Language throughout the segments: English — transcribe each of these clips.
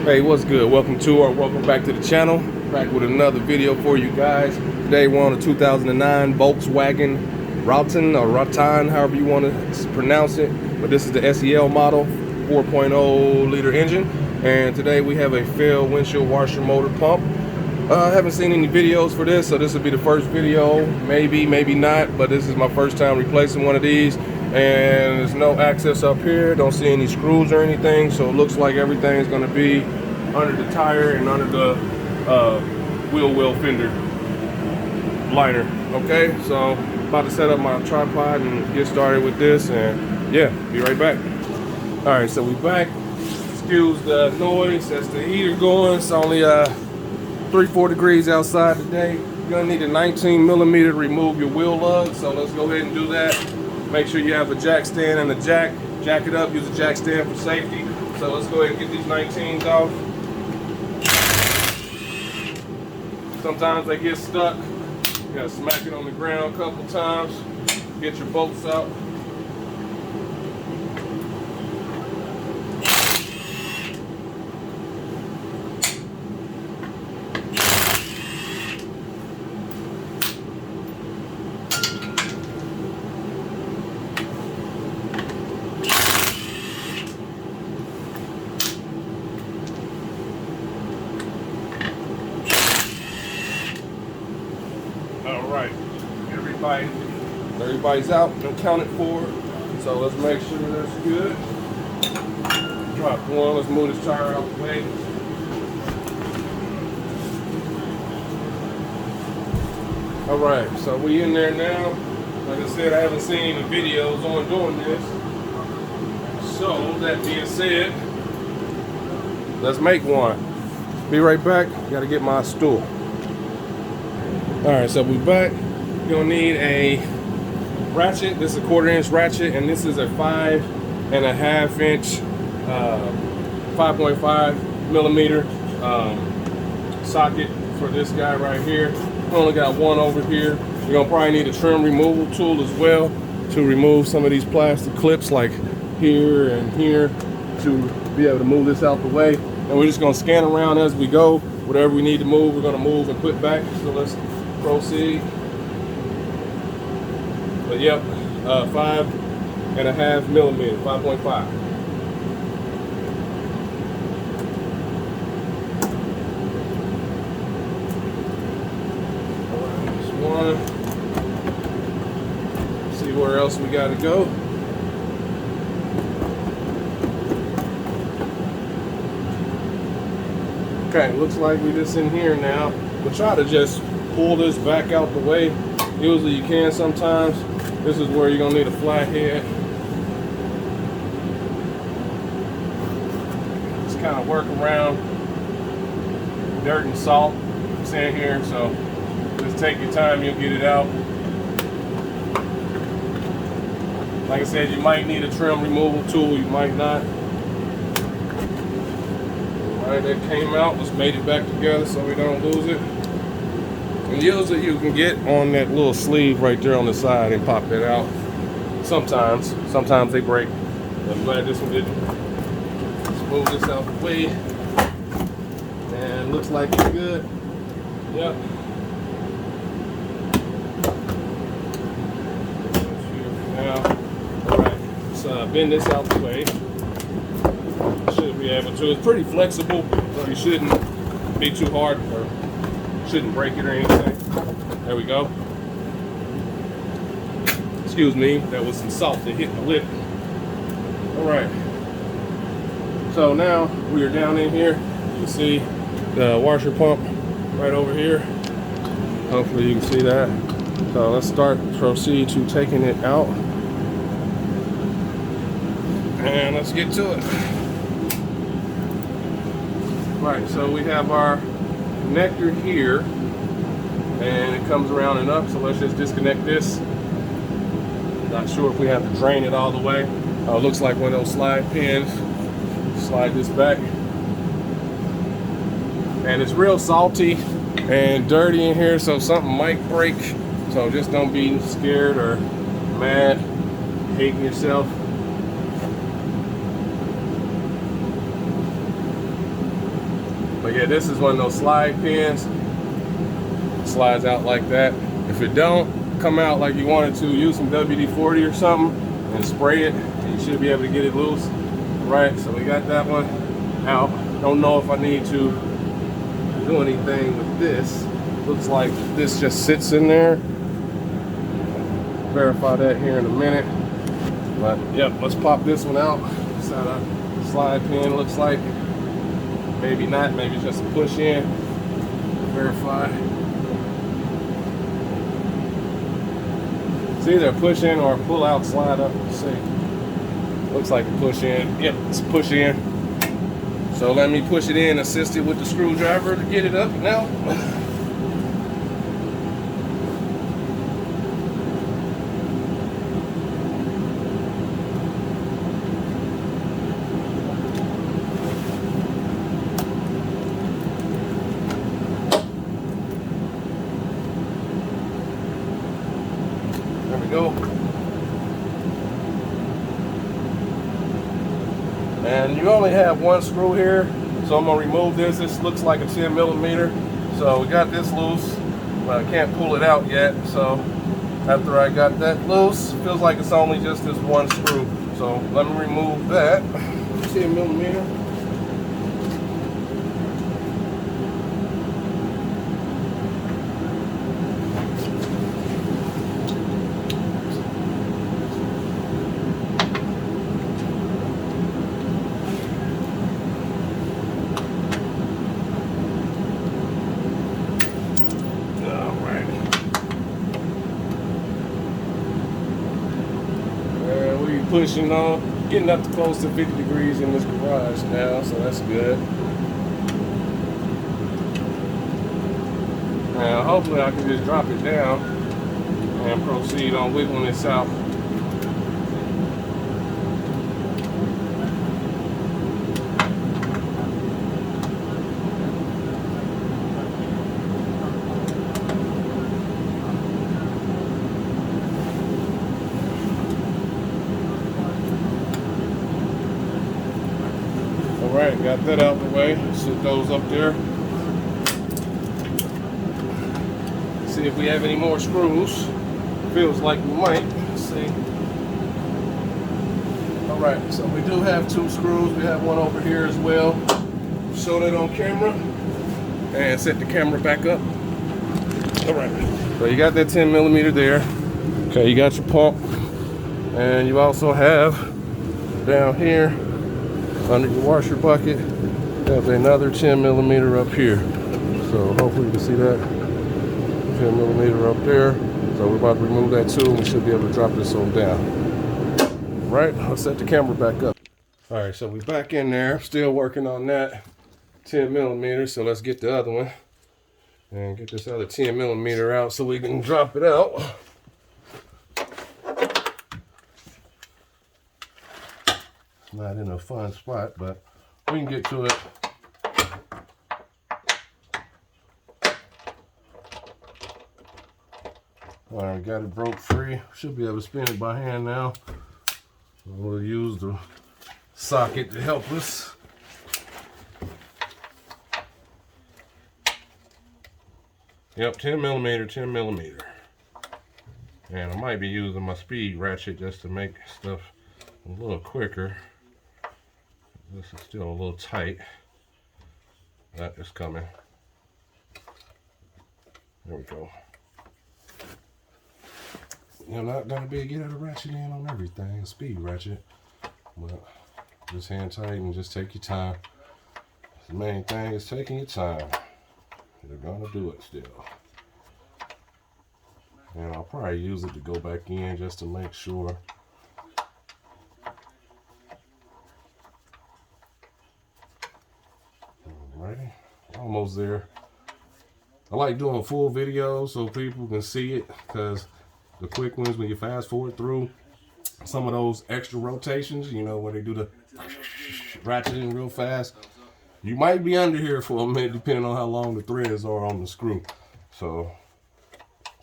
Hey, what's good? Welcome back to the channel. Back with another video for you guys. Today we're on a 2009 Volkswagen Routan or Routan, however you want to pronounce it. But this is the SEL model, 4.0 liter engine. And today we have a failed windshield washer motor pump. I haven't seen any videos for this, so this will be the first video. Maybe not, but this is my first time replacing one of these. And there's no access up here, don't see any screws or anything, so it looks like everything's going to be under the tire and under the wheel well fender liner. Okay, so about to set up my tripod and get started with this, and yeah, be right back. All right, so we back. Excuse the noise, that's the heater going. It's only 3-4 degrees outside today. You're gonna need a 19mm to remove your wheel lug, so let's go ahead and do that. Make sure you have a jack stand and a jack it up. Use a jack stand for safety. So let's go ahead and get these 19s off. Sometimes they get stuck. You gotta smack it on the ground a couple times. Get your bolts out. Alright, everybody's out and accounted for, so let's make sure that's good. Drop one, let's move this tire out the way. Alright, so we in there now. Like I said, I haven't seen any videos on doing this. So, that being said, let's make one. Be right back, gotta get my stool. Alright, so we back. You're gonna need a ratchet. This is a 1/4-inch ratchet, and this is a 5.5-inch 5.5mm socket for this guy right here. We only got one over here. You're gonna probably need a trim removal tool as well to remove some of these plastic clips like here and here to be able to move this out the way. And we're just gonna scan around as we go. Whatever we need to move, we're gonna move and put back. So let's proceed. But yep, 5.5mm, 5.5. Just one. See where else we got to go. Okay, looks like we're just in here now. We'll try to just pull this back out the way. Usually you can sometimes. This is where you're gonna need a flat head. Just kind of work around dirt and salt that's in here, so just take your time, you'll get it out. Like I said, you might need a trim removal tool, you might not. Alright, that came out, let's made it back together so we don't lose it. And usually you can get on that little sleeve right there on the side and pop that out. Sometimes they break. I'm glad this one didn't. Let's move this out the way. And looks like it's good. Yep. Now, alright, let's bend this out the way. Should be able to. It's pretty flexible, so you shouldn't be too hard or shouldn't break it or anything. There we go. Excuse me, that was some salt that hit my lip. Alright. So now we are down in here. You can see the washer pump right over here. Hopefully you can see that. So let's proceed to taking it out. And let's get to it. Right, so we have our connector here, and it comes around and up, so let's just disconnect this. Not sure if we have to drain it all the way. It looks like one of those slide pins. Slide this back. And it's real salty and dirty in here, so something might break. So just don't be scared or mad, hating yourself. But yeah, this is one of those slide pins. It slides out like that. If it don't come out like you want it to, use some WD-40 or something and spray it. You should be able to get it loose. Right, so we got that one out. Don't know if I need to do anything with this. Looks like this just sits in there. Verify that here in a minute. But yep, let's pop this one out. That's how the slide pin looks like. Maybe not, maybe it's just a push in. Verify. It's either a push in or a pull out slide up. Let's see. Looks like a push in. Yep, it's a push in. So let me push it in, assist it with the screwdriver to get it up now. There we go. And you only have one screw here, so I'm gonna remove this. This looks like a 10 millimeter. So we got this loose, but I can't pull it out yet. So after I got that loose, feels like it's only just this one screw. So let me remove that 10 millimeter. Pushing on, getting up to close to 50 degrees in this garage now, so that's good. Now hopefully I can just drop it down and proceed on wiggling this out. Alright, got that out the way. Sit those up there. See if we have any more screws. Feels like we might. Let's see. Alright, so we do have two screws. We have one over here as well. Show that on camera. And set the camera back up. Alright, so you got that 10 millimeter there. Okay, you got your pump. And you also have down here under your washer bucket, have another 10 millimeter up here. So hopefully you can see that 10 millimeter up there. So we're about to remove that too, and we should be able to drop this on down. Right, I'll set the camera back up. All right, so we're back in there, still working on that 10 millimeter. So let's get the other one and get this other 10 millimeter out so we can drop it out. Not in a fun spot, but we can get to it. All right, got it broke free. Should be able to spin it by hand now. We'll use the socket to help us. Yep, 10 millimeter, 10 millimeter. And I might be using my speed ratchet just to make stuff a little quicker. This is still a little tight. That is coming. There we go. You're not gonna be able to get a ratchet in on everything, a speed ratchet. But just hand tight and just take your time. The main thing is taking your time. You're gonna do it still. And I'll probably use it to go back in just to make sure. Alrighty, almost there. I like doing full videos so people can see it, because the quick ones, when you fast forward through some of those extra rotations, you know, where they do the ratcheting real fast, you might be under here for a minute depending on how long the threads are on the screw. So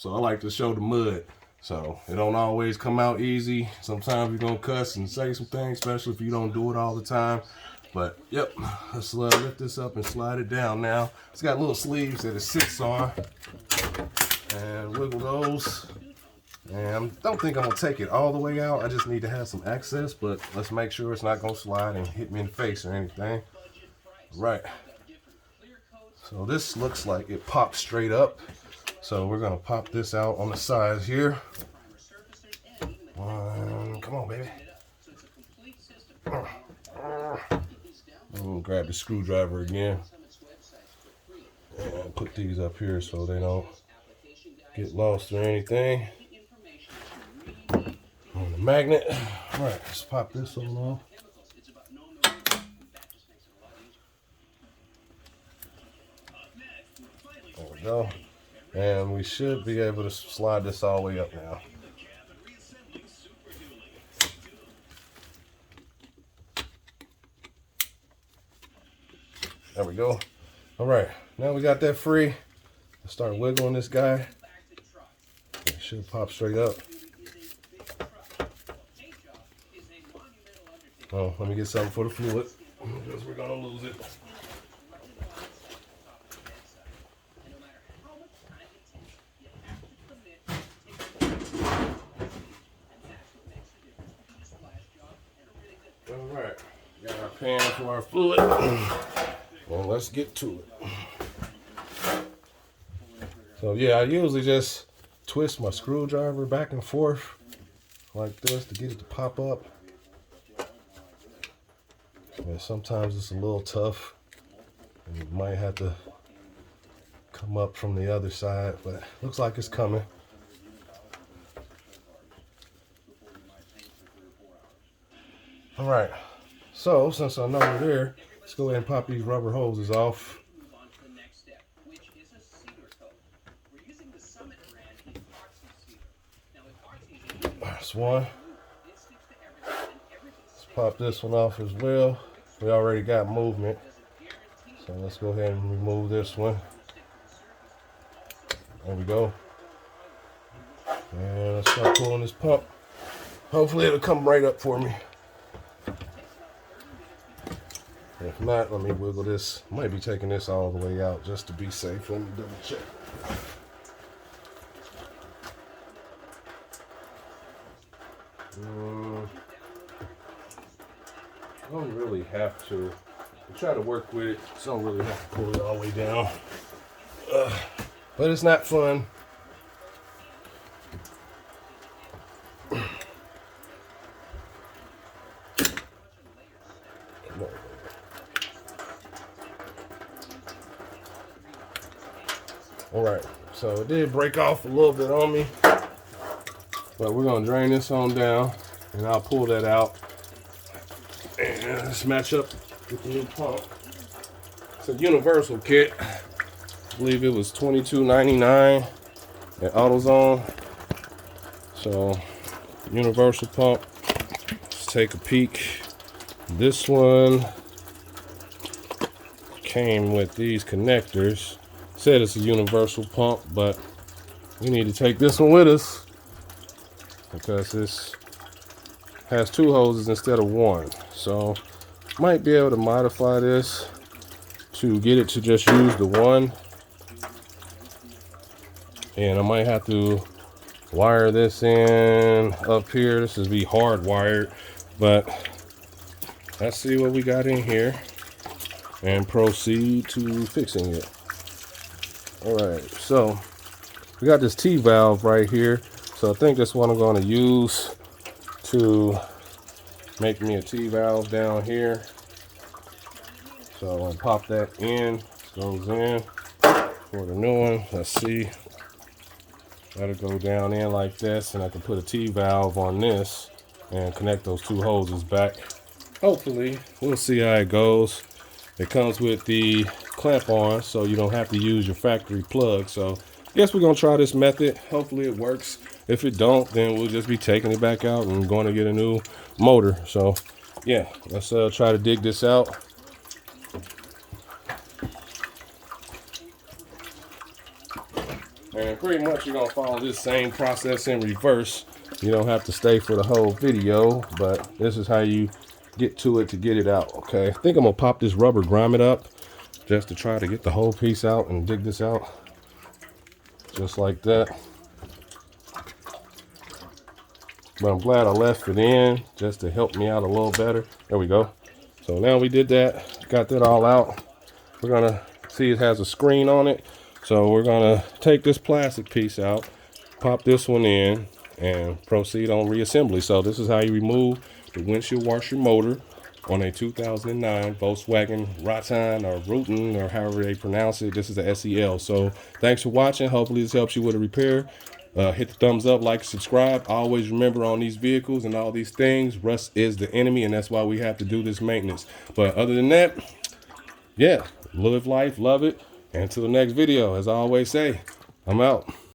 I like to show the mud. So it don't always come out easy. Sometimes you're gonna cuss and say some things, especially if you don't do it all the time. But yep, let's lift this up and slide it down now. It's got little sleeves that it sits on, and wiggle those. And I don't think I'm gonna take it all the way out. I just need to have some access, but let's make sure it's not gonna slide and hit me in the face or anything. Right. So this looks like it pops straight up. So we're gonna pop this out on the sides here. Come on, baby. I'm gonna grab the screwdriver again and put these up here so they don't get lost or anything. On the magnet. All right, let's pop this one off. There we go. And we should be able to slide this all the way up now. There we go. All right, now we got that free. Let's start wiggling this guy. It should pop straight up. Oh, let me get something for the fluid because we're gonna lose it. All right, got our pan for our fluid. Well, let's get to it. So yeah, I usually just twist my screwdriver back and forth like this to get it to pop up. And sometimes it's a little tough, and you might have to come up from the other side, but looks like it's coming. All right, so since I know we're there, let's go ahead and pop these rubber hoses off. That's one. Let's pop this one off as well. We already got movement, so let's go ahead and remove this one. There we go. And let's start pulling this pump. Hopefully it'll come right up for me. If not, let me wiggle this. Might be taking this all the way out just to be safe. Let me double check. I don't really have to. I try to work with it, so I don't really have to pull it all the way down. But it's not fun. All right, so it did break off a little bit on me, but we're gonna drain this on down, and I'll pull that out. And let's match up with the new pump. It's a universal kit. I believe it was $22.99 at AutoZone. So, universal pump. Let's take a peek. This one came with these connectors. Said it's a universal pump, but we need to take this one with us because this has two hoses instead of one. So might be able to modify this to get it to just use the one, and I might have to wire this in up here. This is be hardwired, but let's see what we got in here and proceed to fixing it. All right, so we got this T-valve right here, so I think that's what I'm going to use to make me a T-valve down here. So I'm going to pop that in. Goes in for the new one. Let's see. That'll go down in like this, and I can put a T-valve on this and connect those two hoses back. Hopefully, we'll see how it goes. It comes with the clamp on, so you don't have to use your factory plug. So I guess we're gonna try this method. Hopefully it works. If it don't, then we'll just be taking it back out and going to get a new motor. So yeah, let's try to dig this out. And pretty much you're gonna follow this same process in reverse. You don't have to stay for the whole video, but this is how you get to it to get it out. Okay, I think I'm gonna pop this rubber grommet up just to try to get the whole piece out and dig this out, just like that. But I'm glad I left it in just to help me out a little better. There we go. So now we did that, got that all out. We're gonna see it has a screen on it. So we're gonna take this plastic piece out, pop this one in, and proceed on reassembly. So this is how you remove the windshield washer motor on a 2009 Volkswagen Routan or Routan or however they pronounce it. This is a SEL. So thanks for watching. Hopefully this helps you with a repair. Hit the thumbs up, like, subscribe. Always remember on these vehicles and all these things, rust is the enemy, and that's why we have to do this maintenance. But other than that, yeah, live life, love it. And until the next video, as I always say, I'm out.